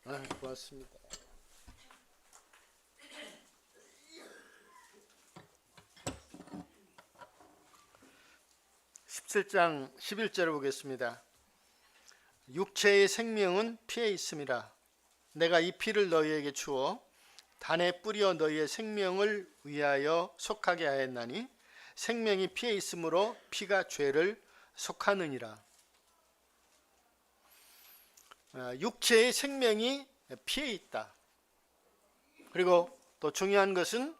고맙습니다. 17장 11절을 보겠습니다. 육체의 생명은 피에 있음이라. 내가 이 피를 너희에게 주어 단에 뿌려 너희의 생명을 위하여 속하게 하였나니 생명이 피에 있으므로 피가 죄를 속하느니라. 육체의 생명이 피에 있다. 그리고 또 중요한 것은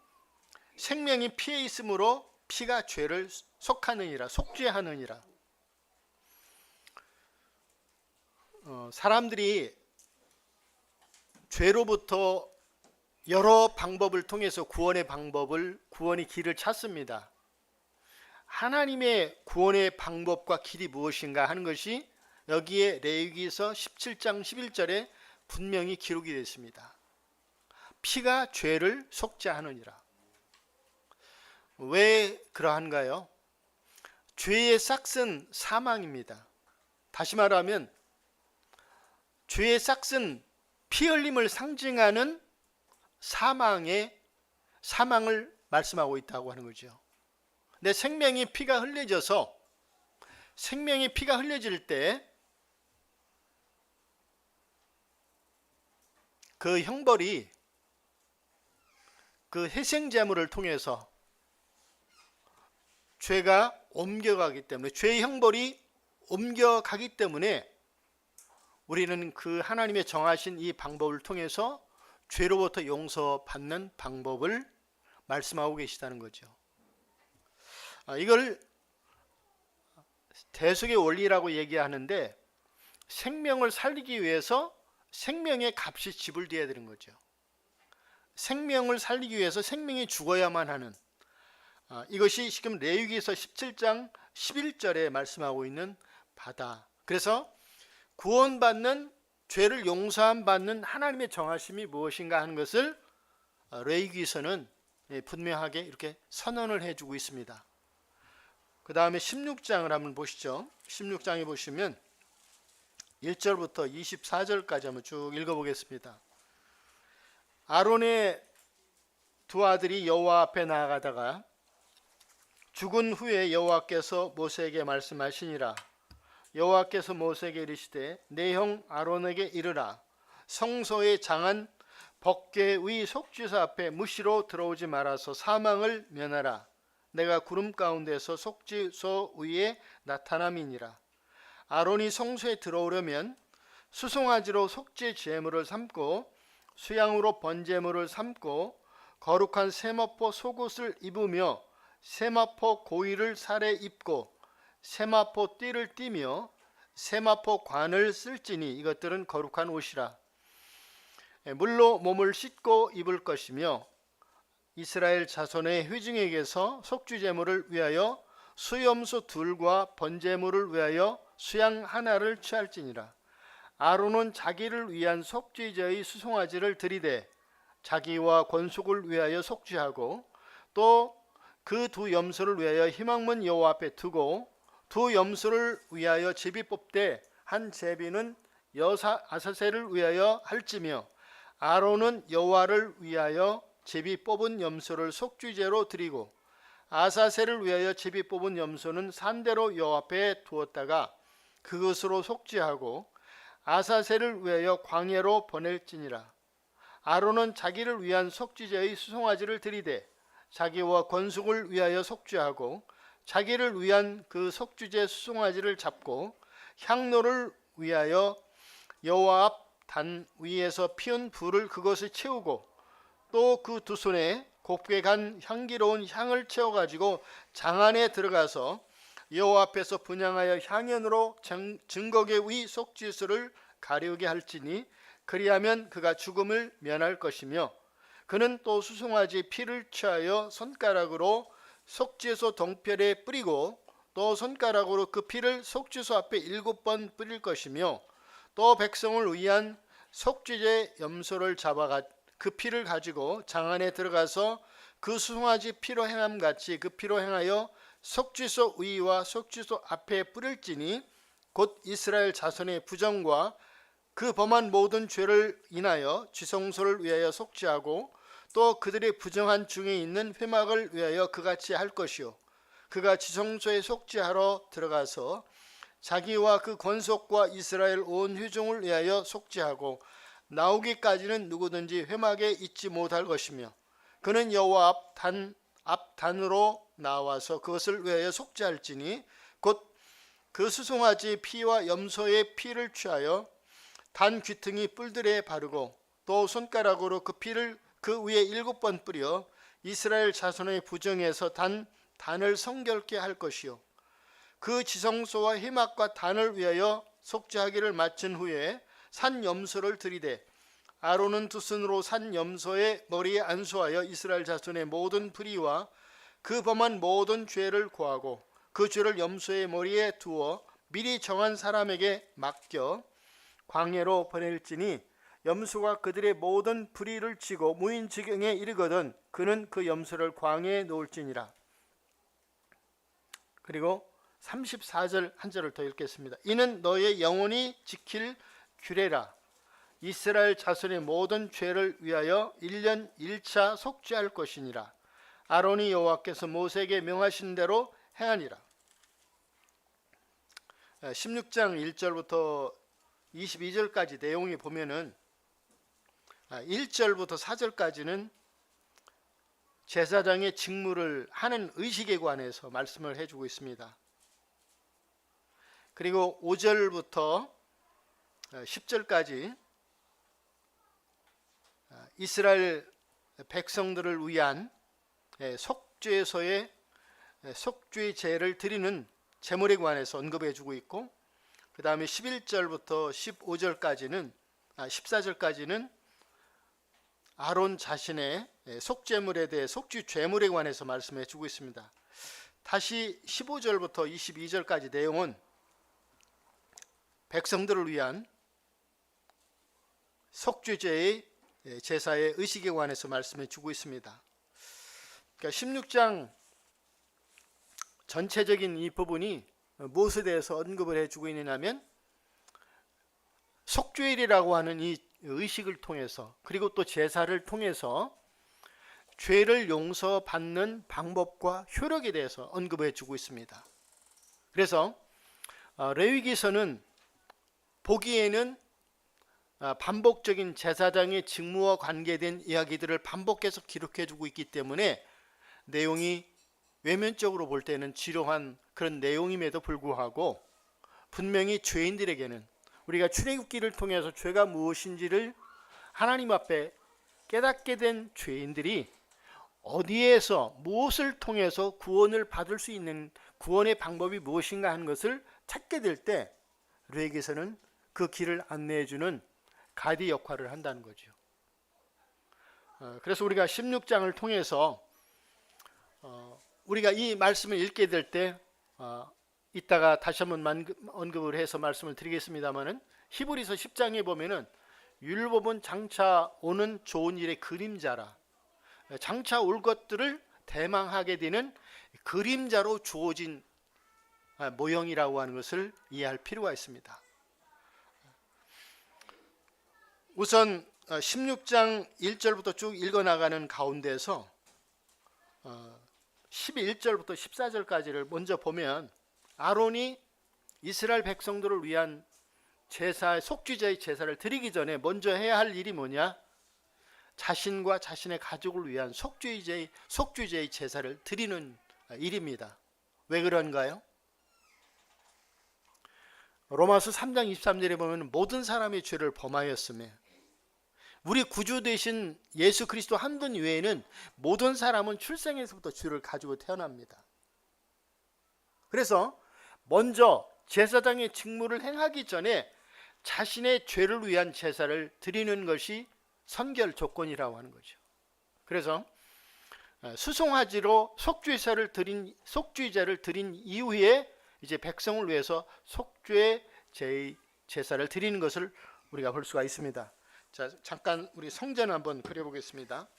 생명이 피에 있으므로 피가 죄를 속하느니라, 속죄하느니라. 사람들이 죄로부터 여러 방법을 통해서 구원의 길을 찾습니다. 하나님의 구원의 방법과 길이 무엇인가 하는 것이 여기에 레위기서 17장 11절에 분명히 기록이 되어 있습니다. 피가 죄를 속죄하느니라. 왜 그러한가요? 죄의 싹은 사망입니다. 다시 말하면 죄의 싹은 피 흘림을 상징하는 사망을 말씀하고 있다고 하는 거죠. 내 생명이 피가 흘려질 때 그 형벌이 그 희생제물을 통해서 죄가 옮겨가기 때문에, 죄의 형벌이 옮겨가기 때문에 우리는 그 하나님의 정하신 이 방법을 통해서 죄로부터 용서받는 방법을 말씀하고 계시다는 거죠. 이걸 대속의 원리라고 얘기하는데, 생명을 살리기 위해서 생명의 값이 지불되어야 되는 거죠. 생명을 살리기 위해서 생명이 죽어야만 하는, 이것이 지금 레위기서 17장 11절에 말씀하고 있는 바다. 그래서 구원받는, 죄를 용서함 받는 하나님의 정하심이 무엇인가 하는 것을 레위기서는 분명하게 이렇게 선언을 해주고 있습니다. 그 다음에 16장을 한번 보시죠. 16장에 보시면 1절부터 24절까지 한번 쭉 읽어보겠습니다. 아론의 두 아들이 여호와 앞에 나아가다가 죽은 후에 여호와께서 모세에게 말씀하시니라. 여호와께서 모세에게 이르시되 내 형 아론에게 이르라. 성소의 장한 법궤의 속죄소 앞에 무시로 들어오지 말아서 사망을 면하라. 내가 구름 가운데서 속죄소 위에 나타남이니라. 아론이 성소에 들어오려면 수송아지로 속죄 제물을 삼고 수양으로 번제물을 삼고 거룩한 세마포 속옷을 입으며 세마포 고위를 살에 입고 세마포 띠를 띠며 세마포 관을 쓸지니 이것들은 거룩한 옷이라. 물로 몸을 씻고 입을 것이며 이스라엘 자손의 회중에게서 속죄 제물을 위하여 수염소 둘과 번제물을 위하여 수양 하나를 취할지니라. 아론은 자기를 위한 속죄제의 수송아지를 들이되 자기와 권속을 위하여 속죄하고 또 그 두 염소를 위하여 희망문 여호와 앞에 두고 두 염소를 위하여 제비 뽑되 한 제비는 여사 아사셀을 위하여 할지며 아론은 여호와를 위하여 제비 뽑은 염소를 속죄제로 드리고 아사셀을 위하여 제비 뽑은 염소는 산대로 여호와 앞에 두었다가 그것으로 속죄하고 아사셀을 위하여 광야로 보낼지니라. 아론은 자기를 위한 속죄제의 수송아지를 들이되 자기와 권속을 위하여 속죄하고 자기를 위한 그 속죄제 수송아지를 잡고 향로를 위하여 여호와 앞 단 위에서 피운 불을 그것을 채우고 또 그 두 손에 곱게 간 향기로운 향을 채워가지고 장 안에 들어가서 여호와 앞에서 분향하여 향연으로 증거궤의 속죄소를 가리우게 할지니 그리하면 그가 죽음을 면할 것이며 그는 또 수송아지 피를 취하여 손가락으로 속죄소 동편에 뿌리고 또 손가락으로 그 피를 속죄소 앞에 7번 뿌릴 것이며 또 백성을 위한 속죄제 염소를 잡아가 그 피를 가지고 장 안에 들어가서 그 수송아지 피로 행함같이 그 피로 행하여 속죄소 위와 속죄소 앞에 뿌릴지니 곧 이스라엘 자손의 부정과 그 범한 모든 죄를 인하여 지성소를 위하여 속죄하고 또 그들의 부정한 중에 있는 회막을 위하여 그같이 할 것이요 그가 지성소에 속죄하러 들어가서 자기와 그 권속과 이스라엘 온 회중을 위하여 속죄하고 나오기까지는 누구든지 회막에 있지 못할 것이며 그는 여호와 앞단으로 나와서 그것을 위하여 속죄할지니 곧 그 수송아지 피와 염소의 피를 취하여 단 귀퉁이 뿔들에 바르고 또 손가락으로 그 피를 그 위에 7번 뿌려 이스라엘 자손의 부정에서 단을 성결케 할 것이요 그 지성소와 회막과 단을 위하여 속죄하기를 마친 후에 산 염소를 들이되 아론은 두 손으로 산 염소의 머리에 안수하여 이스라엘 자손의 모든 불의와 그 범한 모든 죄를 고하고 그 죄를 염소의 머리에 두어 미리 정한 사람에게 맡겨 광야로 보낼지니 염소가 그들의 모든 불의를 치고 무인지경에 이르거든 그는 그 염소를 광야에 놓을지니라. 그리고 34절 한 절을 더 읽겠습니다. 이는 너의 영혼이 지킬 규례라. 이스라엘 자손의 모든 죄를 위하여 1년 1차 속죄할 것이니라. 아론이 여호와께서 모세에게 명하신 대로 행하니라. 16장 1절부터 22절까지 내용이 보면은 1절부터 4절까지는 제사장의 직무를 하는 의식에 관해서 말씀을 해주고 있습니다. 그리고 5절부터 10절까지 이스라엘 백성들을 위한 속죄소의 속죄제를 드리는 제물에 관해서 언급해 주고 있고 그 다음에 11절부터 15절까지는 14절까지는 아론 자신의 속죄물에 대해 속죄죄물에 관해서 말씀해 주고 있습니다. 다시 15절부터 22절까지 내용은 백성들을 위한 속죄제의 제사의 의식에 관해서 말씀해 주고 있습니다. 그러니까 16장 전체적인 이 부분이 무엇에 대해서 언급을 해주고 있느냐면 속죄일이라고 하는 이 의식을 통해서 그리고 또 제사를 통해서 죄를 용서받는 방법과 효력에 대해서 언급해 주고 있습니다. 그래서 레위기서는 보기에는 반복적인 제사장의 직무와 관계된 이야기들을 반복해서 기록해 주고 있기 때문에 내용이 외면적으로 볼 때는 지루한 그런 내용임에도 불구하고 분명히 죄인들에게는 우리가 출애굽기를 통해서 죄가 무엇인지를 하나님 앞에 깨닫게 된 죄인들이 어디에서 무엇을 통해서 구원을 받을 수 있는 구원의 방법이 무엇인가 하는 것을 찾게 될 때 레위기서는 그 길을 안내해 주는 가이드 역할을 한다는 거죠. 그래서 우리가 16장을 통해서 우리가 이 말씀을 읽게 될 때 이따가 다시 한번 언급을 해서 말씀을 드리겠습니다마는 히브리서 10장에 보면은 율법은 장차 오는 좋은 일의 그림자라. 장차 올 것들을 대망하게 되는 그림자로 주어진 모형이라고 하는 것을 이해할 필요가 있습니다. 우선 16장 1절부터 쭉 읽어나가는 가운데서 11절부터 14절까지를 먼저 보면 아론이 이스라엘 백성들을 위한 제사, 속죄제의 제사를 드리기 전에 먼저 해야 할 일이 뭐냐? 자신과 자신의 가족을 위한 속죄제의 제사를 드리는 일입니다. 왜 그런가요? 로마서 3장 23절에 보면 모든 사람의 죄를 범하였으며 우리 구주 되신 예수 그리스도 한 분 외에는 모든 사람은 출생에서부터 죄를 가지고 태어납니다. 그래서 먼저 제사장의 직무를 행하기 전에 자신의 죄를 위한 제사를 드리는 것이 선결 조건이라고 하는 거죠. 그래서 수송아지로 속죄제를 드린 이후에 이제 백성을 위해서 속죄제의 제사를 드리는 것을 우리가 볼 수가 있습니다. 자, 잠깐 우리 성전 한번 그려보겠습니다.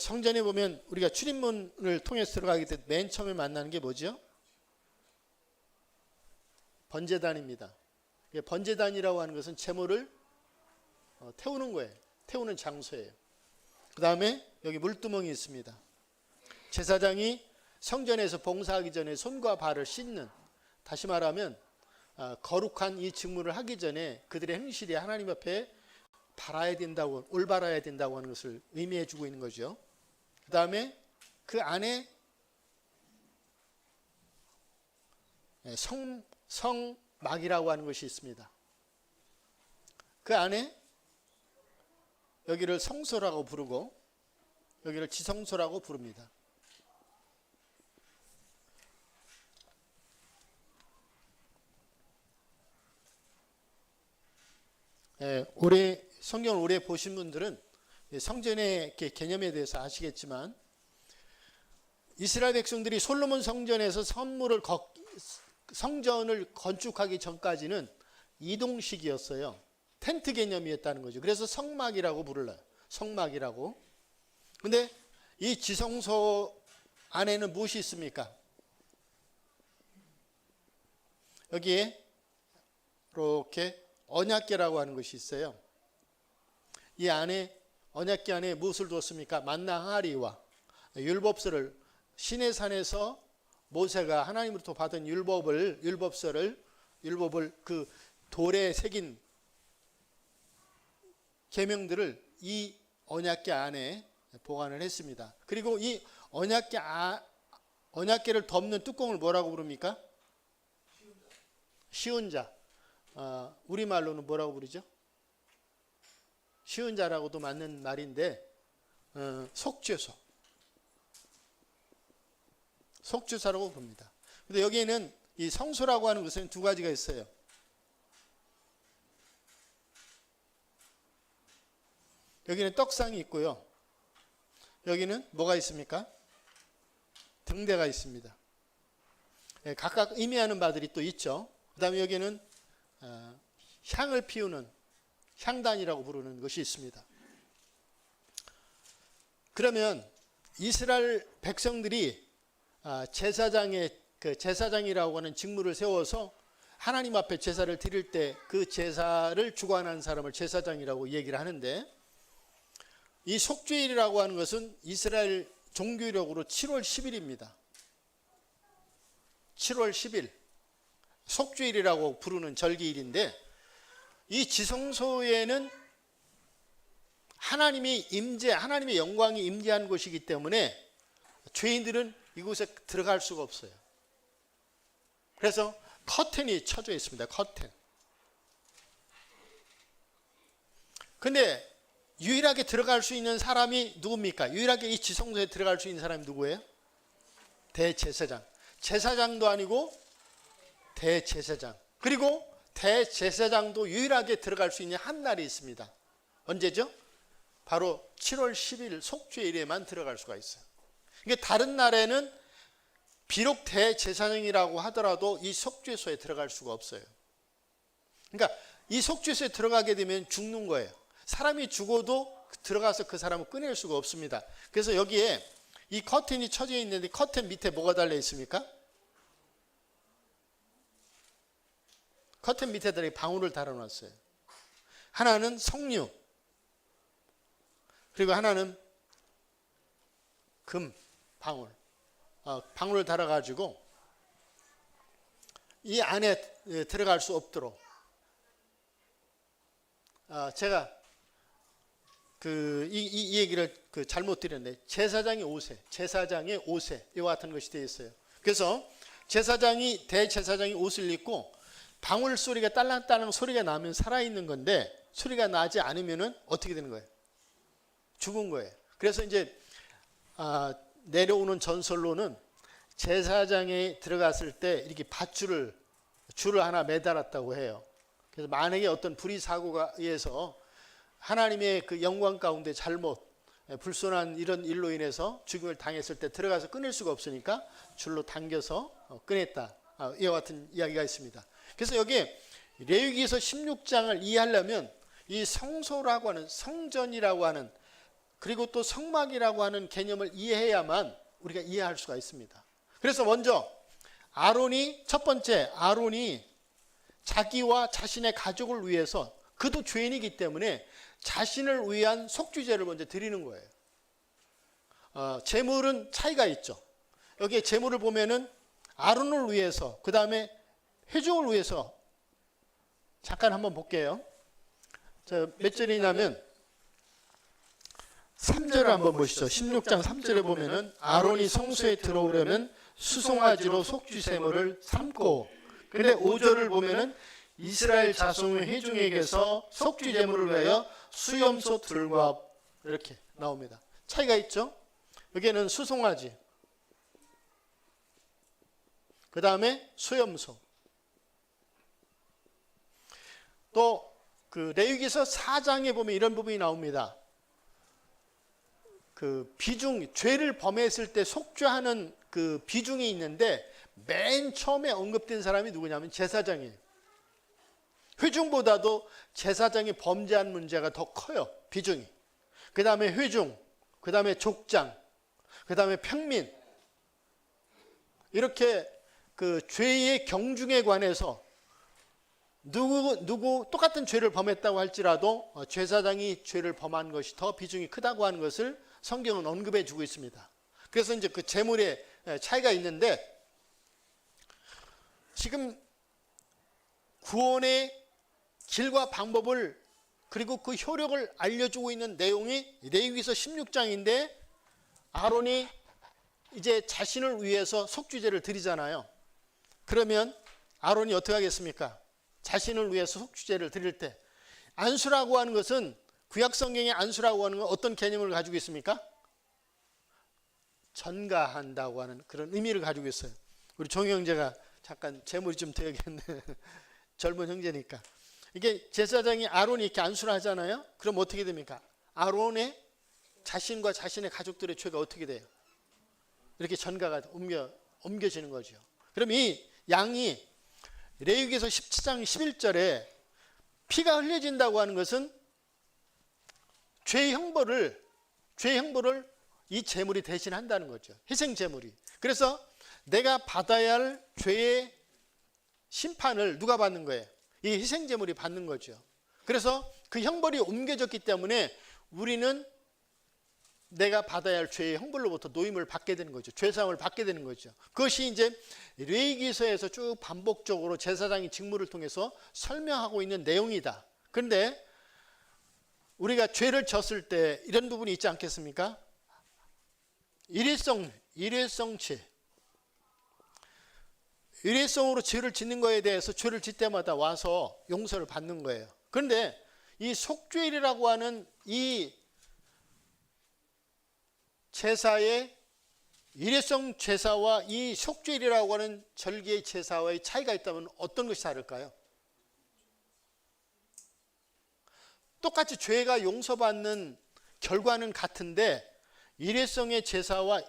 성전에 보면 우리가 출입문을 통해서 들어가게 될 맨 처음에 만나는 게 뭐죠? 번제단입니다. 번제단이라고 하는 것은 제물을 태우는 거예요. 태우는 장소예요. 그 다음에 여기 물두멍이 있습니다. 제사장이 성전에서 봉사하기 전에 손과 발을 씻는, 다시 말하면 거룩한 이 직무를 하기 전에 그들의 행실이 하나님 앞에 바라야 된다고, 올바라야 된다고 하는 것을 의미해 주고 있는 거죠. 그 다음에 그 안에 성막이라고 하는 것이 있습니다. 그 안에 여기를 성소라고 부르고 여기를 지성소라고 부릅니다. 올해 성경을 오래 보신 분들은 성전의 개념에 대해서 아시겠지만, 이스라엘 백성들이 솔로몬 성전에서 성전을 건축하기 전까지는 이동식이었어요. 텐트 개념이었다는 거죠. 그래서 성막이라고 부르러요. 성막이라고. 근데 이 지성소 안에는 무엇이 있습니까? 여기에 이렇게 언약궤라고 하는 것이 있어요. 이 안에, 언약궤 안에 무엇을 두었습니까? 만나 항아리와 율법서를, 시내산에서 모세가 하나님으로부터 받은 율법을 그 돌에 새긴 계명들을 이 언약궤 안에 보관을 했습니다. 그리고 이 언약궤를 덮는 뚜껑을 뭐라고 부릅니까? 시은자. 우리말로는 뭐라고 부르죠? 시은자라고도 맞는 말인데, 속죄소. 속죄사라고 부릅니다. 근데 여기에는 이 성소라고 하는 것은 두 가지가 있어요. 여기는 떡상이 있고요. 여기는 뭐가 있습니까? 등대가 있습니다. 각각 의미하는 바들이 또 있죠. 그 다음에 여기는 향을 피우는 향단이라고 부르는 것이 있습니다. 그러면 이스라엘 백성들이 제사장이라고 하는 직무를 세워서 하나님 앞에 제사를 드릴 때 그 제사를 주관하는 사람을 제사장이라고 얘기를 하는데, 이 속죄일이라고 하는 것은 이스라엘 종교력으로 7월 10일입니다. 7월 10일 속죄일이라고 부르는 절기일인데, 이 지성소에는 하나님의 영광이 임재한 곳이기 때문에 죄인들은 이곳에 들어갈 수가 없어요. 그래서 커튼이 쳐져 있습니다. 커튼. 근데 유일하게 들어갈 수 있는 사람이 누굽니까? 유일하게 이 지성소에 들어갈 수 있는 사람이 누구예요? 대제사장. 제사장도 아니고 대제사장. 그리고 대제사장도 유일하게 들어갈 수 있는 한 날이 있습니다. 언제죠? 바로 7월 10일 속죄일에만 들어갈 수가 있어요. 그러니까 다른 날에는 비록 대제사장이라고 하더라도 이 속죄소에 들어갈 수가 없어요. 그러니까 이 속죄소에 들어가게 되면 죽는 거예요. 사람이 죽어도 들어가서 그 사람을 꺼낼 수가 없습니다. 그래서 여기에 이 커튼이 쳐져 있는데, 커튼 밑에 뭐가 달려 있습니까? 커튼 밑에다 방울을 달아놨어요. 하나는 석류, 그리고 하나는 금 방울, 방울을 달아가지고 이 안에 들어갈 수 없도록. 제가 이 얘기를 잘못 드렸는데, 제사장의 옷에 이와 같은 것이 되어 있어요. 그래서 대제사장이 옷을 입고 방울 소리가 딸랑딸랑 소리가 나면 살아있는 건데, 소리가 나지 않으면은 어떻게 되는 거예요? 죽은 거예요. 그래서 이제 내려오는 전설로는 제사장에 들어갔을 때 이렇게 줄을 하나 매달았다고 해요. 그래서 만약에 어떤 불의 사고가 의해서 하나님의 그 영광 가운데 불순한 이런 일로 인해서 죽음을 당했을 때 들어가서 끊을 수가 없으니까 줄로 당겨서 꺼냈다. 이와 같은 이야기가 있습니다. 그래서 여기에 레위기서 16장을 이해하려면 이 성소라고 하는, 성전이라고 하는 그리고 또 성막이라고 하는 개념을 이해해야만 우리가 이해할 수가 있습니다. 그래서 먼저 첫 번째 아론이 자기와 자신의 가족을 위해서, 그도 죄인이기 때문에 자신을 위한 속죄제를 먼저 드리는 거예요. 제물은 차이가 있죠. 여기에 제물을 보면은 아론을 위해서, 그 다음에 회중을 위해서, 잠깐 한번 볼게요. 몇 절이냐면 3절을 한번 보시죠. 16장 3절에 보면은 아론이 성소에 들어오려면 수송아지로 속죄제물을 삼고, 근데 5절을 보면은 이스라엘 자손의 회중에게서 속죄제물을 위하여 수염소 들과, 이렇게 나옵니다. 차이가 있죠. 여기에는 수송아지, 그 다음에 수염소. 또 그 레위기서 4장에 보면 이런 부분이 나옵니다. 그 비중, 죄를 범했을 때 속죄하는 그 비중이 있는데 맨 처음에 언급된 사람이 누구냐면 제사장이에요. 회중보다도 제사장이 범죄한 문제가 더 커요, 비중이. 그 다음에 회중, 그 다음에 족장, 그 다음에 평민. 이렇게 그 죄의 경중에 관해서 누구 똑같은 죄를 범했다고 할지라도 제사장이 죄를 범한 것이 더 비중이 크다고 하는 것을 성경은 언급해 주고 있습니다. 그래서 이제 그 제물의 차이가 있는데, 지금 구원의 길과 방법을, 그리고 그 효력을 알려주고 있는 내용이 레위기서 16장인데, 아론이 이제 자신을 위해서 속죄제를 드리잖아요. 그러면 아론이 어떻게 하겠습니까? 자신을 위해서 속죄제를 드릴 때, 안수라고 하는 것은, 구약 성경의 안수라고 하는 건 어떤 개념을 가지고 있습니까? 전가한다고 하는 그런 의미를 가지고 있어요. 우리 종희 형제가 잠깐 제물이 좀 되겠네. 젊은 형제니까. 이게 제사장이 아론이 이렇게 안수를 하잖아요. 그럼 어떻게 됩니까? 아론의 자신과 자신의 가족들의 죄가 어떻게 돼요? 이렇게 전가가 옮겨지는 거죠. 그럼 이 양이 레위기서 17장 11절에 피가 흘려진다고 하는 것은 죄의 형벌을 이 제물이 대신한다는 거죠. 희생 제물이. 그래서 내가 받아야 할 죄의 심판을 누가 받는 거예요? 이 희생 제물이 받는 거죠. 그래서 그 형벌이 옮겨졌기 때문에 우리는 내가 받아야 할 죄의 형벌로부터 노임을 받게 되는 거죠. 죄사함을 받게 되는 거죠. 그것이 이제 레위기서에서 쭉 반복적으로 제사장의 직무를 통해서 설명하고 있는 내용이다. 그런데 우리가 죄를 졌을 때 이런 부분이 있지 않겠습니까? 일회성죄. 일회성으로 죄를 짓는 거에 대해서 죄를 짓 때마다 와서 용서를 받는 거예요. 그런데 이 속죄일이라고 하는 이 제사의 일회성 제사와 이 속죄일이라고 하는 절기의 제사와의 차이가 있다면 어떤 것이 다를까요? 똑같이 죄가 용서받는 결과는 같은데, 일회성의 제사와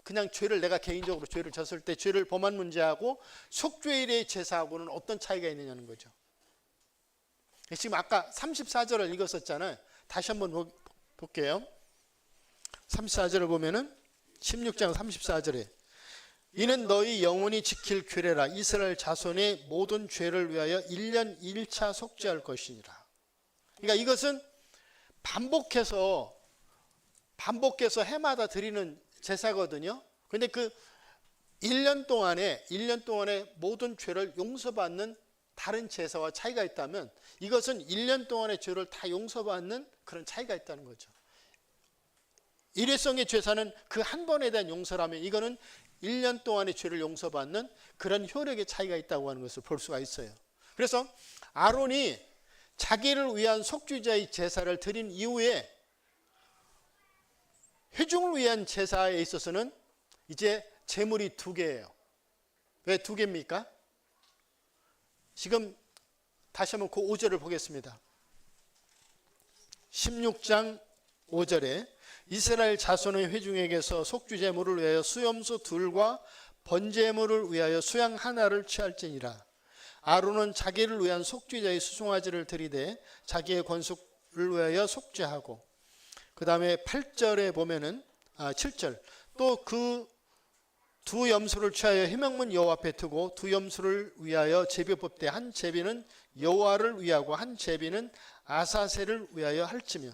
그냥 죄를, 내가 개인적으로 죄를 졌을 때 죄를 범한 문제하고 속죄일의 제사하고는 어떤 차이가 있느냐는 거죠. 지금 아까 34절을 읽었었잖아요. 다시 한번 볼게요. 34절을 보면은 16장 34절에 이는 너희 영원히 지킬 규례라. 이스라엘 자손의 모든 죄를 위하여 1년 1차 속죄할 것이니라. 그러니까 이것은 반복해서 해마다 드리는 제사거든요. 그런데 그 1년 동안에 모든 죄를 용서받는 다른 제사와 차이가 있다면, 이것은 1년 동안의 죄를 다 용서받는 그런 차이가 있다는 거죠. 일회성의 제사는 그 한 번에 대한 용서라면, 이거는 1년 동안의 죄를 용서받는 그런 효력의 차이가 있다고 하는 것을 볼 수가 있어요. 그래서 아론이 자기를 위한 속죄제의 제사를 드린 이후에 회중을 위한 제사에 있어서는 이제 제물이 2개예요. 왜 2개입니까? 지금 다시 한번 그 5절을 보겠습니다. 16장 5절에 이스라엘 자손의 회중에게서 속죄제물을 위하여 수염소 2과 번제물을 위하여 수양 1를 취할지니라. 아론은 자기를 위한 속죄제의 수송아지를 들이되 자기의 권속을 위하여 속죄하고 그 다음에 8절에 보면은 7절 또 그 두 염소를 취하여 희명문 여호와 앞에 두고 두 염소를 위하여 제비 뽑되 한 제비는 여호와를 위하고 한 제비는 아사셀을 위하여 할지며.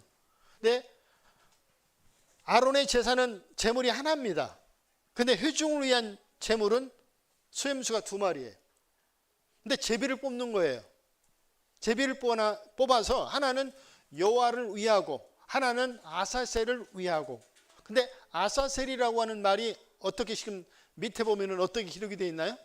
근데 아론의 제사는 제물이 하나입니다. 근데 회중을 위한 제물은 소염수가 2마리예요. 근데 제비를 뽑는 거예요. 제비를 뽑아서 하나는 여호와를 위하고 하나는 아사셀을 위하고. 근데 아사셀이라고 하는 말이 어떻게 지금 밑에 보면은 어떻게 기록이 되어 있나요?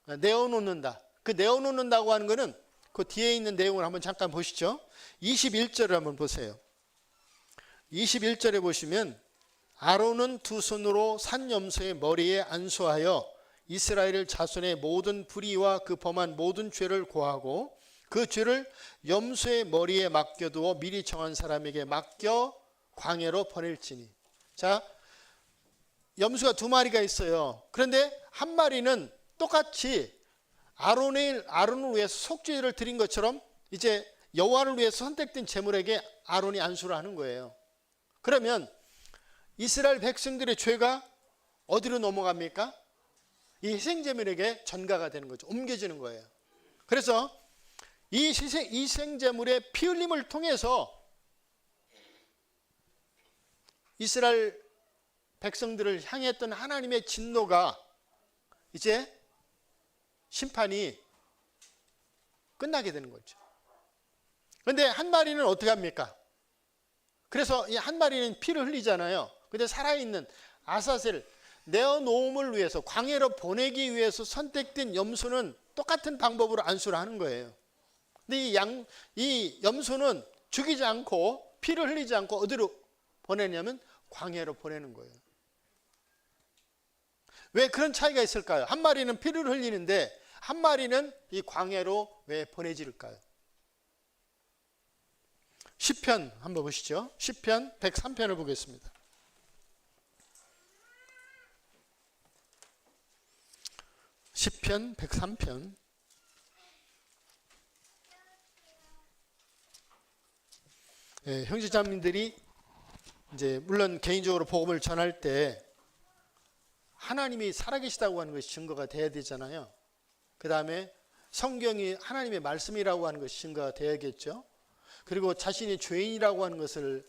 내어놓는다. 그 내어놓는다고 하는 거는 그 뒤에 있는 내용을 한번 잠깐 보시죠. 21절을 한번 보세요. 21절에 보시면 아론은 두 손으로 산 염소의 머리에 안수하여 이스라엘 자손의 모든 불의와 그 범한 모든 죄를 고하고 그 죄를 염소의 머리에 맡겨두어 미리 정한 사람에게 맡겨 광야로 보낼지니. 자, 염소가 2마리가 있어요. 그런데 한 마리는 똑같이 아론을 위해서 속죄를 드린 것처럼 이제 여호와를 위해서 선택된 제물에게 아론이 안수를 하는 거예요. 그러면 이스라엘 백성들의 죄가 어디로 넘어갑니까? 이 희생제물에게 전가가 되는 거죠. 옮겨지는 거예요. 그래서 이 희생제물의 피 흘림을 통해서 이스라엘 백성들을 향했던 하나님의 진노가 이제 심판이 끝나게 되는 거죠. 그런데 한 마리는 어떻게 합니까? 그래서 이 한 마리는 피를 흘리잖아요. 근데 살아있는 아사셀, 내어놓음을 위해서 광야로 보내기 위해서 선택된 염소는 똑같은 방법으로 안수를 하는 거예요. 근데 이 염소는 죽이지 않고 피를 흘리지 않고 어디로 보내냐면 광야로 보내는 거예요. 왜 그런 차이가 있을까요? 한 마리는 피를 흘리는데 한 마리는 이 광야로 왜 보내질까요? 시편 한번 보시죠. 시편 103편을 보겠습니다. 시편 103편. 형제자매들이 이제 물론 개인적으로 복음을 전할 때 하나님이 살아계시다고 하는 것이 증거가 돼야 되잖아요. 그 다음에 성경이 하나님의 말씀이라고 하는 것이 증거가 돼야겠죠. 그리고 자신이 죄인이라고 하는 것을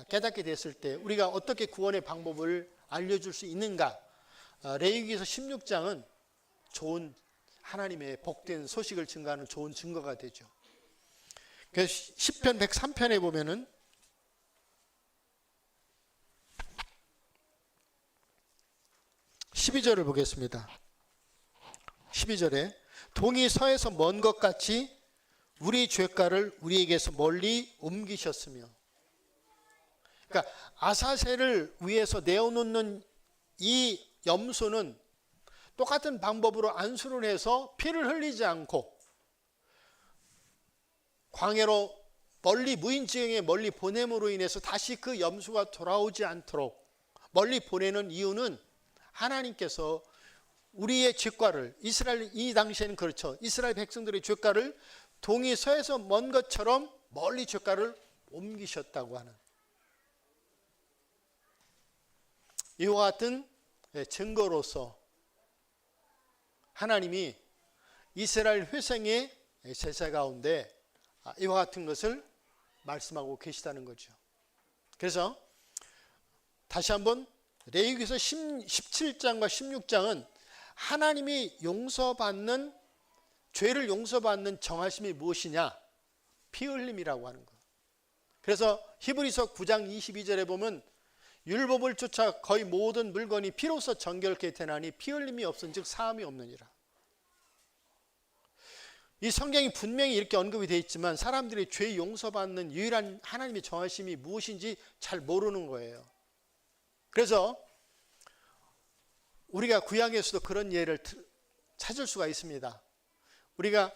깨닫게 됐을 때 우리가 어떻게 구원의 방법을 알려줄 수 있는가. 레위기서 16장은 좋은 하나님의 복된 소식을 증거하는 좋은 증거가 되죠. 그래서 시편 103편에 보면은 12절을 보겠습니다. 12절에 동이 서에서 먼 것 같이 우리 죄가를 우리에게서 멀리 옮기셨으며. 그러니까 아사셀을 위해서 내어놓는 이 염소는 똑같은 방법으로 안수를 해서 피를 흘리지 않고 광야로 멀리 무인지경에 멀리 보냄으로 인해서 다시 그 염소가 돌아오지 않도록 멀리 보내는 이유는 하나님께서 우리의 죄가를 이스라엘 이 당시에는 그렇죠. 이스라엘 백성들의 죄가를 동이 서에서 먼 것처럼 멀리 죄가를 옮기셨다고 하는 이와 같은 증거로서 하나님이 이스라엘 회생의 제사 가운데 이와 같은 것을 말씀하고 계시다는 거죠. 그래서 다시 한번 레위기서 17장과 16장은 하나님이 용서받는 죄를 용서받는 정하심이 무엇이냐? 피 흘림이라고 하는 것. 그래서 히브리서 9장 22절에 보면 율법을 쫓아 거의 모든 물건이 피로써 정결케 되나니 피 흘림이 없은즉 사함이 없느니라. 이 성경이 분명히 이렇게 언급이 되어 있지만 사람들이 죄 용서받는 유일한 하나님의 정하심이 무엇인지 잘 모르는 거예요. 그래서 우리가 구약에서도 그런 예를 찾을 수가 있습니다. 우리가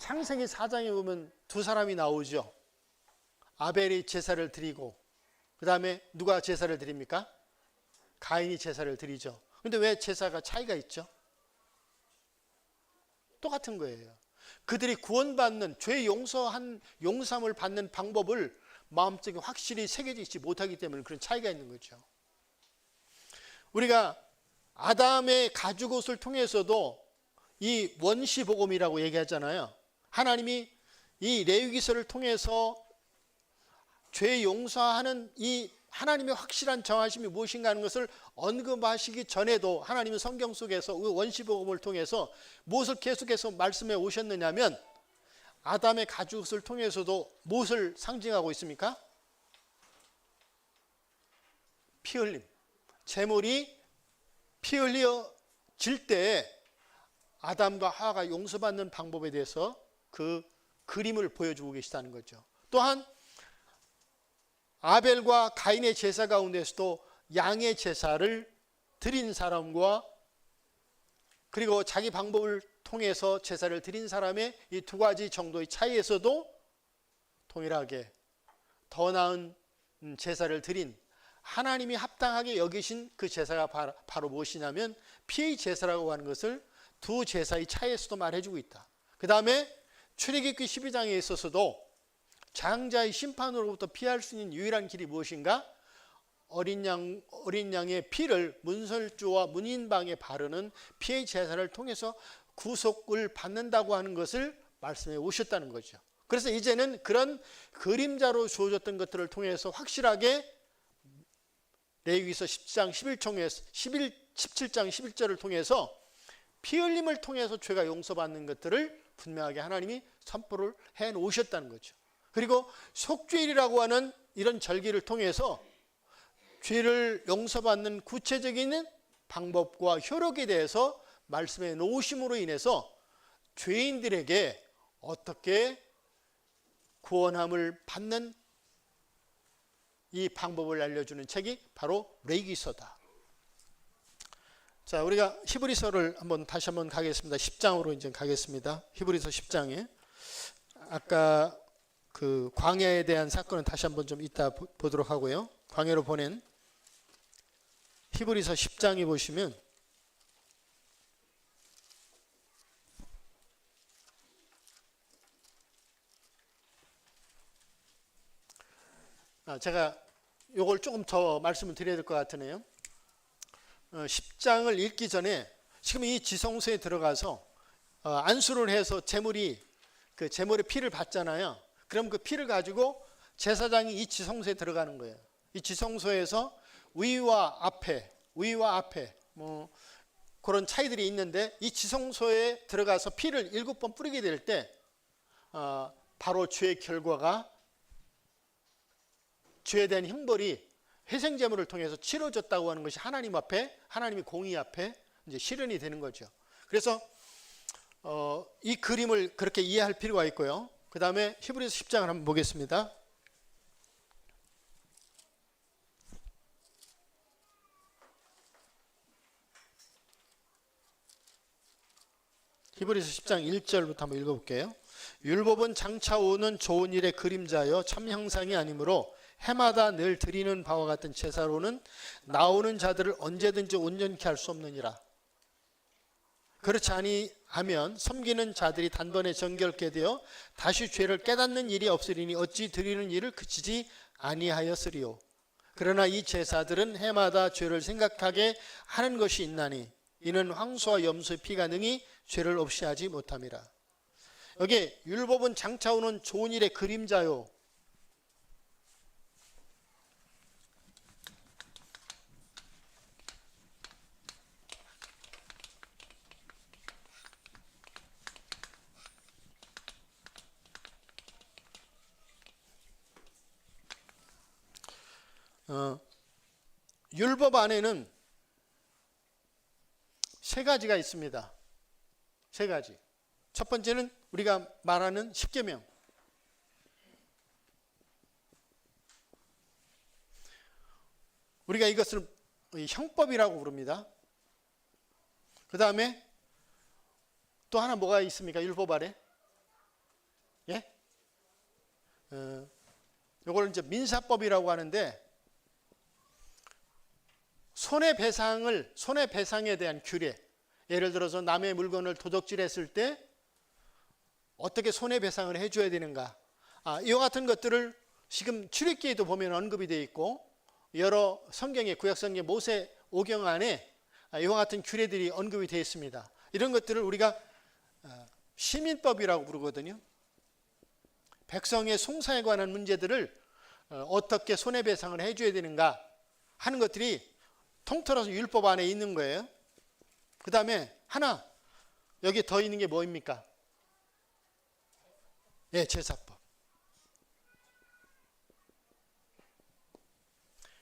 창세기 4장에 보면 두 사람이 나오죠. 아벨이 제사를 드리고 그 다음에 누가 제사를 드립니까? 가인이 제사를 드리죠. 그런데 왜 제사가 차이가 있죠? 똑같은 거예요. 그들이 구원받는 죄 용서함을 받는 방법을 마음속에 확실히 새겨져 있지 못하기 때문에 그런 차이가 있는 거죠. 우리가 아담의 가죽옷을 통해서도 이 원시복음이라고 얘기하잖아요. 하나님이 이 레위기서를 통해서 죄 용서하는 이 하나님의 확실한 정하심이 무엇인가 하는 것을 언급하시기 전에도 하나님은 성경 속에서 원시복음을 통해서 무엇을 계속해서 말씀해 오셨느냐면 아담의 가죽옷을 통해서도 무엇을 상징하고 있습니까? 피 흘림. 제물이 피 흘려질 때 아담과 하와가 용서받는 방법에 대해서 그 그림을 보여주고 계시다는 거죠. 또한 아벨과 가인의 제사 가운데서도 양의 제사를 드린 사람과 그리고 자기 방법을 통해서 제사를 드린 사람의 이 두 가지 정도의 차이에서도 동일하게 더 나은 제사를 드린 하나님이 합당하게 여기신 그 제사가 바로 무엇이냐면 피의 제사라고 하는 것을 두 제사의 차이에서도 말해주고 있다. 그 다음에 출애굽기 12장에 있어서도 장자의 심판으로부터 피할 수 있는 유일한 길이 무엇인가? 어린 양의 피를 문설주와 문인방에 바르는 피의 제사를 통해서 구속을 받는다고 하는 것을 말씀해 오셨다는 거죠. 그래서 이제는 그런 그림자로 주어졌던 것들을 통해서 확실하게 레위기서 10장 17장 11절을 통해서 피 흘림을 통해서 죄가 용서받는 것들을 분명하게 하나님이 선포를 해 놓으셨다는 거죠. 그리고 속죄일이라고 하는 이런 절기를 통해서 죄를 용서받는 구체적인 방법과 효력에 대해서 말씀해 놓으심으로 인해서 죄인들에게 어떻게 구원함을 받는 이 방법을 알려주는 책이 바로 레위기서다. 자, 우리가 히브리서를 다시 한번 가겠습니다. 10장으로 이제 가겠습니다. 히브리서 10장에 아까 그 광야에 대한 사건은 다시 한번 좀 이따 보도록 하고요. 광야로 보낸 히브리서 10장에 보시면 제가 요걸 조금 더 말씀을 드려야 될 것 같으네요. 10장을 읽기 전에 지금 이 지성소에 들어가서 안수를 해서 제물의 피를 받잖아요. 그럼 그 피를 가지고 제사장이 이 지성소에 들어가는 거예요. 이 지성소에서 위와 앞에 뭐 그런 차이들이 있는데 이 지성소에 들어가서 피를 7번 뿌리게 될 때 바로 죄의 결과가 죄에 대한 형벌이 회생제물을 통해서 치러졌다고 하는 것이 하나님 앞에, 하나님의 공의 앞에 이제 실현이 되는 거죠. 그래서 이 그림을 그렇게 이해할 필요가 있고요. 그 다음에 히브리서 10장을 한번 보겠습니다. 히브리서 10장 1절부터 한번 읽어볼게요. 율법은 장차 오는 좋은 일의 그림자여 참 형상이 아니므로 해마다 늘 드리는 바와 같은 제사로는 나오는 자들을 언제든지 온전케 할 수 없느니라. 그렇지 아니하면 섬기는 자들이 단번에 정결케 되어 다시 죄를 깨닫는 일이 없으리니 어찌 드리는 일을 그치지 아니하였으리요. 그러나 이 제사들은 해마다 죄를 생각하게 하는 것이 있나니 이는 황소와 염소의 피가 능히 죄를 없이 하지 못함이라. 여기 율법은 장차 오는 좋은 일의 그림자요. 율법 안에는 세 가지가 있습니다. 세 가지. 첫 번째는 우리가 말하는 십계명. 우리가 이것을 형법이라고 부릅니다. 그 다음에 또 하나 뭐가 있습니까? 율법 아래? 예? 요걸 이제 민사법이라고 하는데 손해배상에 대한 규례. 예를 들어서 남의 물건을 도둑질했을 때 어떻게 손해배상을 해줘야 되는가. 이와 같은 것들을 지금 출애굽기에도 보면 언급이 되어 있고 여러 성경의 구약성경 모세 오경 안에 이와 같은 규례들이 언급이 되어 있습니다. 이런 것들을 우리가 시민법이라고 부르거든요. 백성의 송사에 관한 문제들을 어떻게 손해배상을 해줘야 되는가 하는 것들이 통틀어서 율법 안에 있는 거예요. 그 다음에 하나 여기 더 있는 게 뭐입니까? 예, 제사법.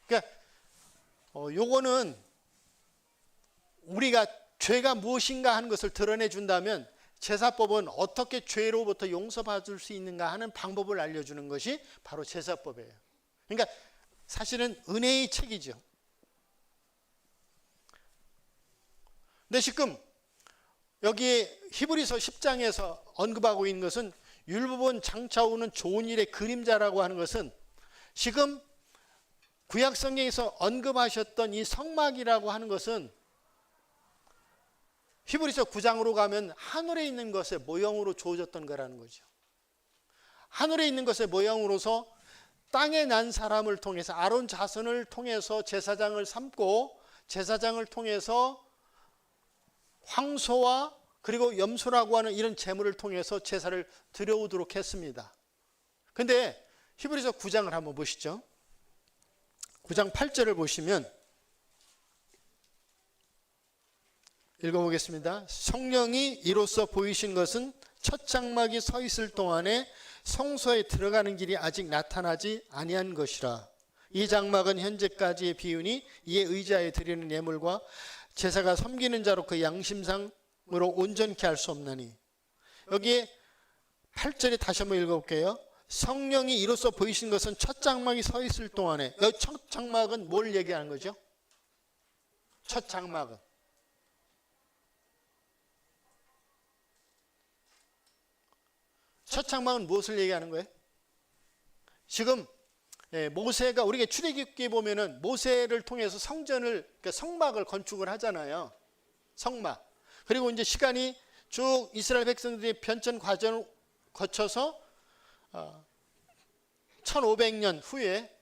그러니까 요거는 우리가 죄가 무엇인가 하는 것을 드러내 준다면 제사법은 어떻게 죄로부터 용서받을 수 있는가 하는 방법을 알려주는 것이 바로 제사법이에요. 그러니까 사실은 은혜의 책이죠. 근데 지금 여기 히브리서 10장에서 언급하고 있는 것은 율법은 장차 오는 좋은 일의 그림자라고 하는 것은 지금 구약 성경에서 언급하셨던 이 성막이라고 하는 것은 히브리서 9장으로 가면 하늘에 있는 것의 모형으로 주어졌던 거라는 거죠. 하늘에 있는 것의 모형으로서 땅에 난 사람을 통해서 아론 자손을 통해서 제사장을 삼고 제사장을 통해서 황소와 그리고 염소라고 하는 이런 제물을 통해서 제사를 드려오도록 했습니다. 그런데 히브리서 9장을 한번 보시죠. 9장 8절을 보시면 읽어보겠습니다. 성령이 이로써 보이신 것은 첫 장막이 서 있을 동안에 성소에 들어가는 길이 아직 나타나지 아니한 것이라. 이 장막은 현재까지의 비유니 이에 의지하여 드리는 예물과 제사가 섬기는 자로 그 양심상으로 온전케 할 수 없나니. 여기에 8절에 다시 한번 읽어볼게요. 성령이 이로써 보이신 것은 첫 장막이 서 있을 동안에. 여기 첫 장막은 뭘 얘기하는 거죠? 첫 장막은 첫 장막은 무엇을 얘기하는 거예요? 지금 모세가 우리가 출애굽기에 보면은 모세를 통해서 성전을, 그러니까 성막을 건축을 하잖아요. 성막. 그리고 이제 시간이 쭉 이스라엘 백성들이 변천 과정을 거쳐서 1500년 후에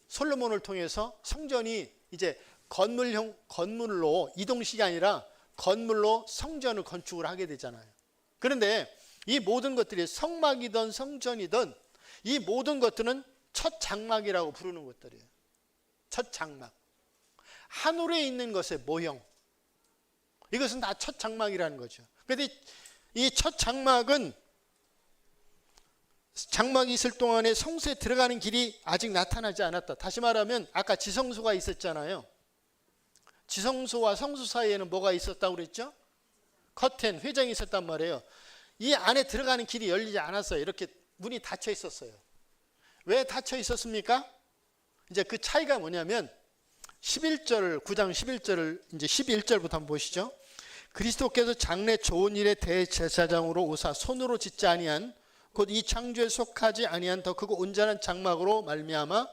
솔로몬을 통해서 성전이 이제 건물로 이동식이 아니라 건물로 성전을 건축을 하게 되잖아요. 그런데 이 모든 것들이 성막이든 성전이든 이 모든 것들은 첫 장막이라고 부르는 것들이에요. 첫 장막. 하늘에 있는 것의 모형. 이것은 다 첫 장막이라는 거죠. 그런데 이 첫 장막은 장막이 있을 동안에 성소에 들어가는 길이 아직 나타나지 않았다. 다시 말하면 아까 지성소가 있었잖아요. 지성소와 성소 사이에는 뭐가 있었다고 그랬죠? 커튼, 회장이 있었단 말이에요. 이 안에 들어가는 길이 열리지 않았어요. 이렇게 문이 닫혀 있었어요. 왜 닫혀 있었습니까? 이제 그 차이가 뭐냐면 11절, 9장 11절을 이제 11절부터 한번 보시죠. 그리스도께서 장래 좋은 일의 대제사장으로 오사 손으로 짓지 아니한 곧 이 창조에 속하지 아니한 더 크고 온전한 장막으로 말미암아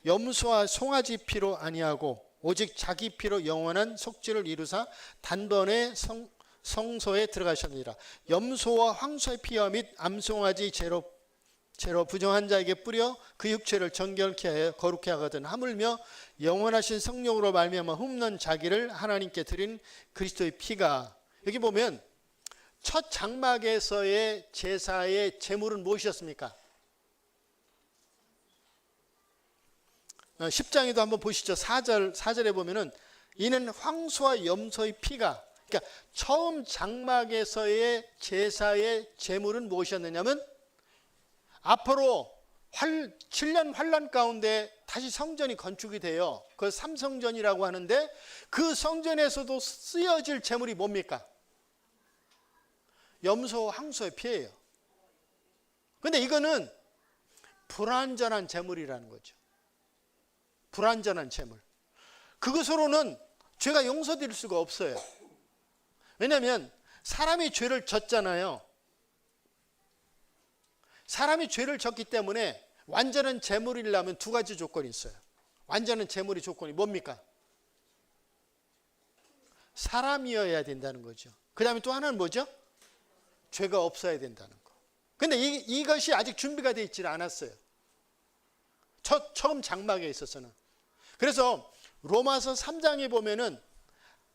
염소와 송아지 피로 아니하고 오직 자기 피로 영원한 속죄를 이루사 단번에 성소에 들어가셨느니라. 염소와 황소의 피와 및 암송아지 죄로 부정한 자에게 뿌려 그 육체를 정결케 하여 거룩케 하거든 하물며 영원하신 성령으로 말미암아 흠없는 자기를 하나님께 드린 그리스도의 피가. 여기 보면 첫 장막에서의 제사의 제물은 무엇이었습니까? 10장에도 한번 보시죠. 4절에 보면은 이는 황소와 염소의 피가. 그러니까 처음 장막에서의 제사의 제물은 무엇이었느냐면 앞으로 7년 환란 가운데 다시 성전이 건축이 돼요. 그 삼성전이라고 하는데 그 성전에서도 쓰여질 제물이 뭡니까? 염소, 황소의 피예요. 그런데 이거는 불완전한 제물이라는 거죠. 불완전한 제물. 그것으로는 죄가 용서될 수가 없어요. 왜냐하면 사람이 죄를 졌잖아요. 사람이 죄를 졌기 때문에 완전한 제물이려면 두 가지 조건이 있어요. 완전한 제물의 조건이 뭡니까? 사람이어야 된다는 거죠. 그 다음에 또 하나는 뭐죠? 죄가 없어야 된다는 거. 근데 이것이 아직 준비가 되어 있지 않았어요. 처음 장막에 있어서는. 그래서 로마서 3장에 보면은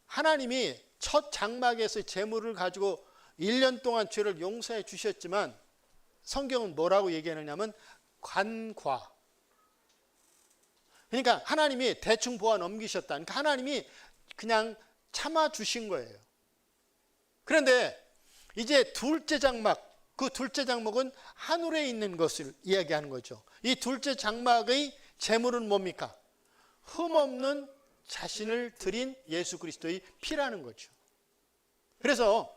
하나님이 첫 장막에서 제물을 가지고 1년 동안 죄를 용서해 주셨지만 성경은 뭐라고 얘기하느냐면 관과. 그러니까 하나님이 대충 보아 넘기셨다. 그러니까 하나님이 그냥 참아 주신 거예요. 그런데 이제 둘째 장막, 그 둘째 장막은 하늘에 있는 것을 이야기하는 거죠. 이 둘째 장막의 제물은 뭡니까? 흠없는 자신을 드린 예수 그리스도의 피라는 거죠. 그래서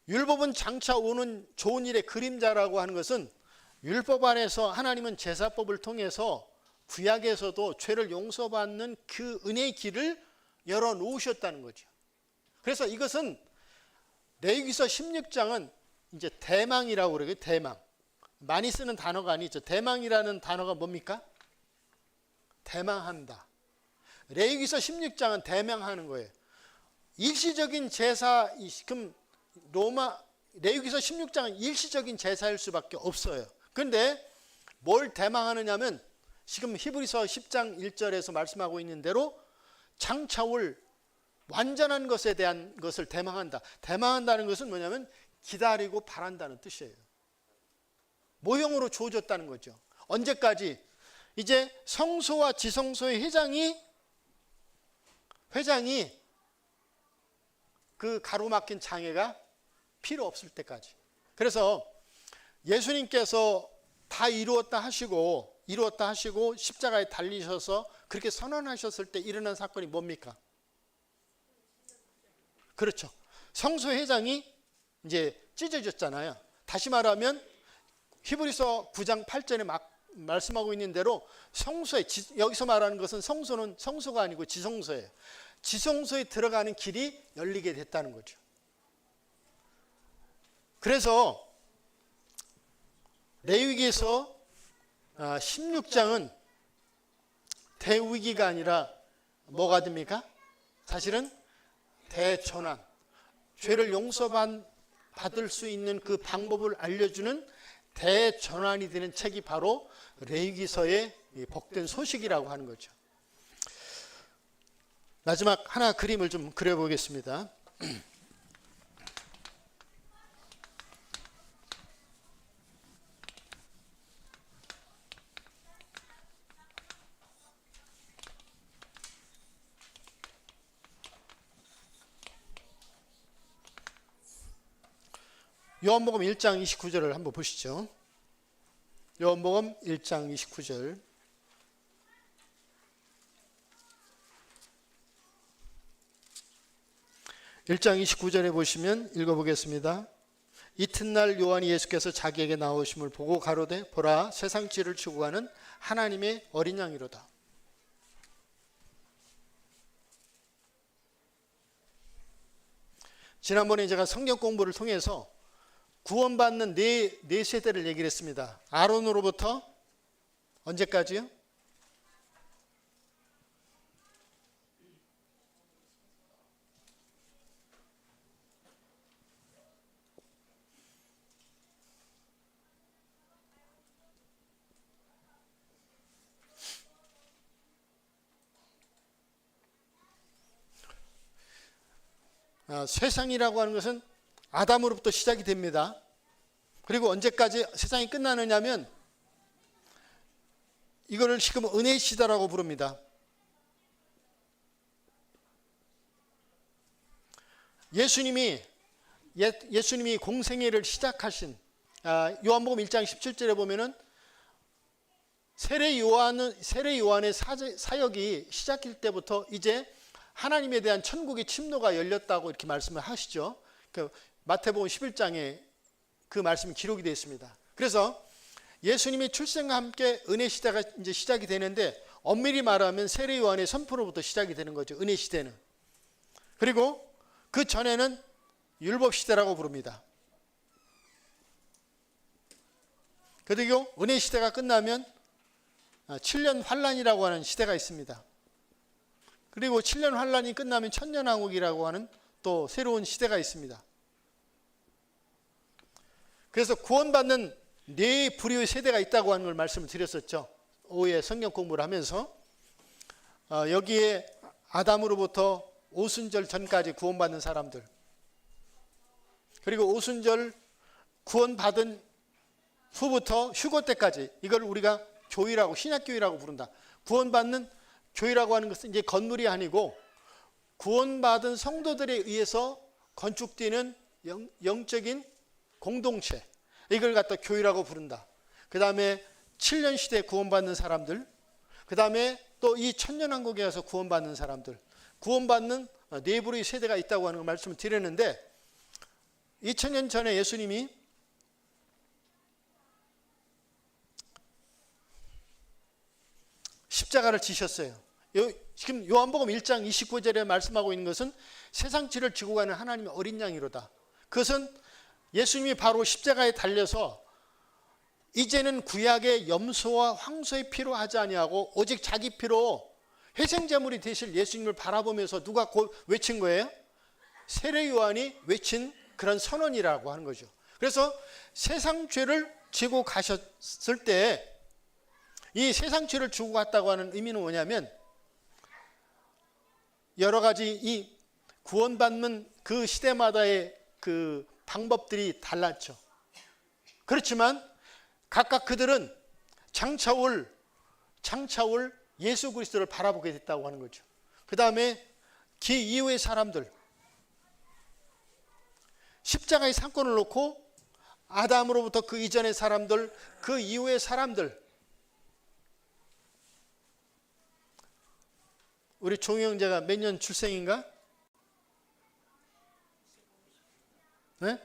율법은 장차 오는 좋은 일의 그림자라고 하는 것은 율법 안에서 하나님은 제사법을 통해서 구약에서도 죄를 용서받는 그 은혜의 길을 열어놓으셨다는 거죠. 그래서 이것은 레위기서 16장은 이제 대망이라고 그래요. 대망. 많이 쓰는 단어가 아니죠. 대망이라는 단어가 뭡니까? 대망한다. 레위기서 16장은 대망하는 거예요. 일시적인 제사, 그럼 레위기서 16장은 일시적인 제사일 수밖에 없어요. 그런데 뭘 대망하느냐면 지금 히브리서 10장 1절에서 말씀하고 있는 대로 장차 올 완전한 것에 대한 것을 대망한다. 대망한다는 것은 뭐냐면 기다리고 바란다는 뜻이에요. 모형으로 주어졌다는 거죠. 언제까지? 이제 성소와 지성소의 회장이 그 가로막힌 장애가 필요 없을 때까지. 그래서 예수님께서 다 이루었다 하시고 십자가에 달리셔서 그렇게 선언하셨을 때 일어난 사건이 뭡니까? 그렇죠. 성소 회장이 이제 찢어졌잖아요. 다시 말하면 히브리서 9장 8절에 말씀하고 있는 대로 성소에, 여기서 말하는 것은 성소는 성소가 아니고 지성소예요. 지성소에 들어가는 길이 열리게 됐다는 거죠. 그래서 레위기에서 16장은 대위기가 아니라 뭐가 됩니까? 사실은 대전환, 죄를 용서받을 수 있는 그 방법을 알려주는 대전환이 되는 책이 바로 레위기서의 복된 소식이라고 하는 거죠. 마지막 하나 그림을 좀 그려보겠습니다. 요한복음 1장 29절을 한번 보시죠. 요한복음 1장 29절. (1장 29절에) 보시면 읽어보겠습니다. 이튿날 요한이 예수께서 자기에게 나오심을 보고 가로되 보라 세상 죄를 지고 가는 하나님의 어린 양이로다. 지난번에 제가 성경 공부를 통해서 구원받는 네 세대를 얘기를 했습니다. 아론으로부터 언제까지요? 세상이라고 하는 것은 아담으로부터 시작이 됩니다. 그리고 언제까지 세상이 끝나느냐면 이거를 지금 은혜의 시대라고 부릅니다. 예수님이 공생애를 시작하신 요한복음 1장 17절에 보면은 세례 요한의 사역이 시작일 때부터 이제 하나님에 대한 천국의 침노가 열렸다고 이렇게 말씀을 하시죠. 그 마태복음 11장에 그 말씀이 기록이 되어 있습니다. 그래서 예수님의 출생과 함께 은혜 시대가 이제 시작이 되는데 엄밀히 말하면 세례 요한의 선포로부터 시작이 되는 거죠. 은혜 시대는. 그리고 그 전에는 율법 시대라고 부릅니다. 그리고 은혜 시대가 끝나면 7년 환란이라고 하는 시대가 있습니다. 그리고 7년 환란이 끝나면 천년왕국이라고 하는 또 새로운 시대가 있습니다. 그래서 구원받는 네 부류의 세대가 있다고 하는 걸 말씀을 드렸었죠. 오후에 성경 공부를 하면서 여기에 아담으로부터 오순절 전까지 구원받는 사람들, 그리고 오순절 구원받은 후부터 휴거 때까지, 이걸 우리가 교회라고, 신약교회라고 부른다. 구원받는 교회라고 하는 것은 이제 건물이 아니고 구원받은 성도들에 의해서 건축되는 영적인 공동체, 이걸 갖다 교회라고 부른다. 그 다음에 7년 시대에 구원받는 사람들, 그 다음에 또 이 천년왕국에 가서 구원받는 사람들, 구원받는 네 부류의 세대가 있다고 하는 걸 말씀을 드렸는데, 2000년 전에 예수님이 십자가를 지셨어요. 지금 요한복음 1장 29절에 말씀하고 있는 것은 세상 죄를 지고 가는 하나님의 어린 양이로다. 그것은 예수님이 바로 십자가에 달려서 이제는 구약의 염소와 황소의 피로 하지 아니하고 오직 자기 피로 회생제물이 되실 예수님을 바라보면서 누가 곧 외친 거예요? 세례 요한이 외친 그런 선언이라고 하는 거죠. 그래서 세상 죄를 지고 가셨을 때 이 세상 죄를 지고 갔다고 하는 의미는 뭐냐면, 여러 가지 이 구원받는 그 시대마다의 그 방법들이 달랐죠. 그렇지만 각각 그들은 장차올 예수 그리스도를 바라보게 됐다고 하는 거죠. 그 다음에 그 이후의 사람들, 십자가의 상권을 놓고 아담으로부터 그 이전의 사람들, 그 이후의 사람들, 우리 종희 형제가 몇 년 출생인가? 네?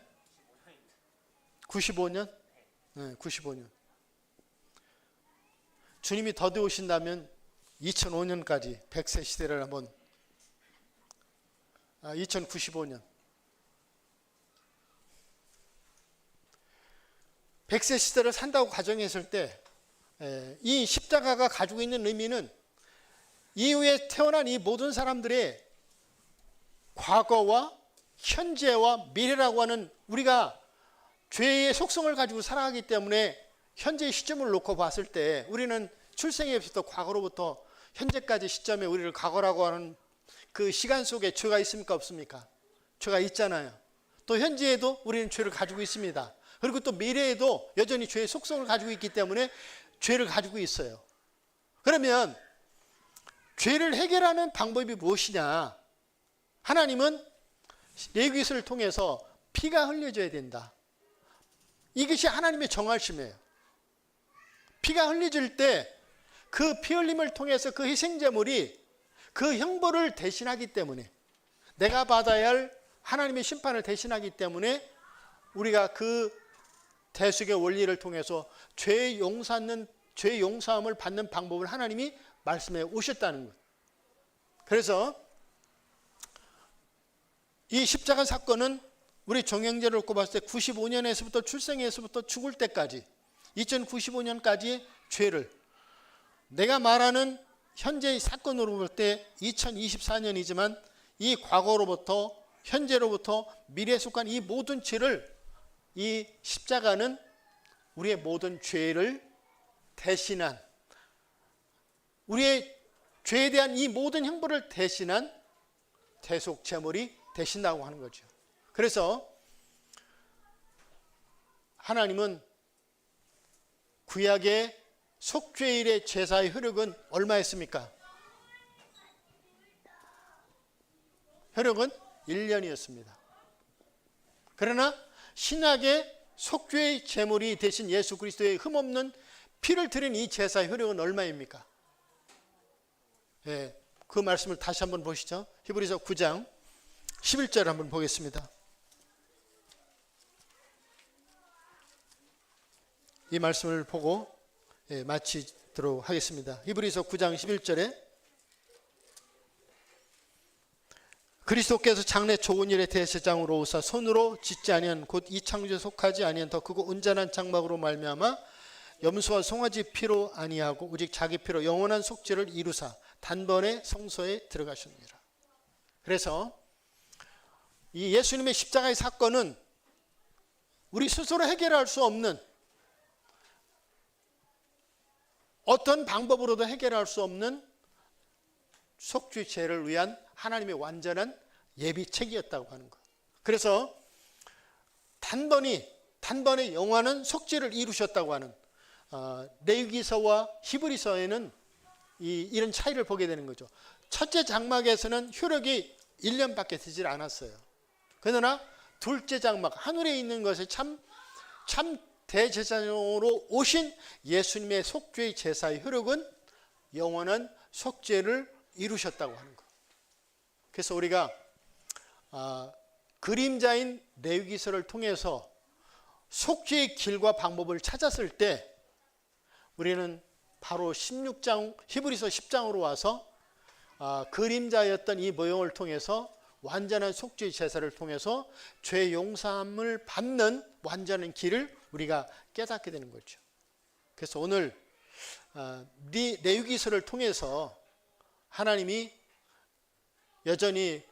95년? 네, 95년. 주님이 더디 오신다면 2005년까지 100세 시대를 한번, 2095년. 100세 시대를 산다고 가정했을 때, 이 십자가가 가지고 있는 의미는 이후에 태어난 이 모든 사람들의 과거와 현재와 미래라고 하는, 우리가 죄의 속성을 가지고 살아가기 때문에 현재의 시점을 놓고 봤을 때 우리는 출생에부터 과거로부터 현재까지 시점에 우리를 과거라고 하는 그 시간 속에 죄가 있습니까? 없습니까? 죄가 있잖아요. 또 현재에도 우리는 죄를 가지고 있습니다. 그리고 또 미래에도 여전히 죄의 속성을 가지고 있기 때문에 죄를 가지고 있어요. 그러면 죄를 해결하는 방법이 무엇이냐? 하나님은 레위기서를 통해서 피가 흘려져야 된다. 이것이 하나님의 정하심이에요. 피가 흘려질 때 그 피 흘림을 통해서 그 희생제물이 그 형벌을 대신하기 때문에, 내가 받아야 할 하나님의 심판을 대신하기 때문에 우리가 그 대속의 원리를 통해서 죄 용서함을 받는 방법을 하나님이 말씀해 오셨다는 것. 그래서 이 십자가 사건은 우리 종형제를 놓고 봤을 때 95년에서부터 출생에서부터 죽을 때까지 2095년까지의 죄를, 내가 말하는 현재의 사건으로 볼 때 2024년이지만 이 과거로부터 현재로부터 미래에 속한 이 모든 죄를, 이 십자가는 우리의 모든 죄를 대신한, 우리의 죄에 대한 이 모든 형벌을 대신한 대속 제물이 되신다고 하는 거죠. 그래서 하나님은 구약의 속죄일의 제사의 효력은 얼마였습니까? 효력은 1년이었습니다. 그러나 신약의 속죄의 제물이 되신 예수 그리스도의 흠없는 피를 드린 이 제사의 효력은 얼마입니까? 예, 그 말씀을 다시 한번 보시죠. 히브리서 9장 11절 한번 보겠습니다. 이 말씀을 보고 마치도록 하겠습니다. 히브리서 9장 11절에 그리스도께서 장래 좋은 일의 대제사장으로 오사 손으로 짓지 아니한 곧 이 창조에 속하지 아니한 더 크고 온전한 장막으로 말미암아 염소와 송아지 피로 아니하고 오직 자기 피로 영원한 속죄를 이루사 단번에 성소에 들어가셨느니라. 그래서 이 예수님의 십자가의 사건은 우리 스스로 해결할 수 없는, 어떤 방법으로도 해결할 수 없는 속죄 죄를 위한 하나님의 완전한 예비책이었다고 하는 것. 그래서 단번에 여호와는 속죄를 이루셨다고 하는 레위기서와 히브리서에는 이런 차이를 보게 되는 거죠. 첫째 장막에서는 효력이 1년밖에 되질 않았어요. 그러나 둘째 장막, 하늘에 있는 것에 참 대제사장으로 오신 예수님의 속죄의 제사의 효력은 영원한 속죄를 이루셨다고 하는 것. 그래서 우리가 그림자인 레위기서를 통해서 속죄의 길과 방법을 찾았을 때 우리는 바로 16장, 히브리서 10장으로 와서 그림자였던 이 모형을 통해서 완전한 속죄의 제사를 통해서 죄 용서함을 받는 완전한 길을 우리가 깨닫게 되는 거죠. 그래서 오늘 레위기서를 통해서 하나님이 여전히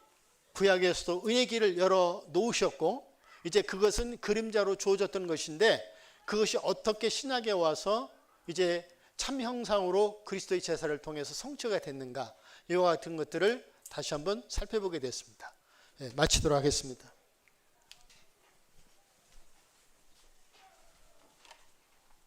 구약에서도 은혜의 길을 열어 놓으셨고, 이제 그것은 그림자로 주어졌던 것인데 그것이 어떻게 신약에 와서 이제 참 형상으로 그리스도의 제사를 통해서 성취가 됐는가, 이와 같은 것들을 다시 한번 살펴보게 됐습니다. 마치도록 하겠습니다.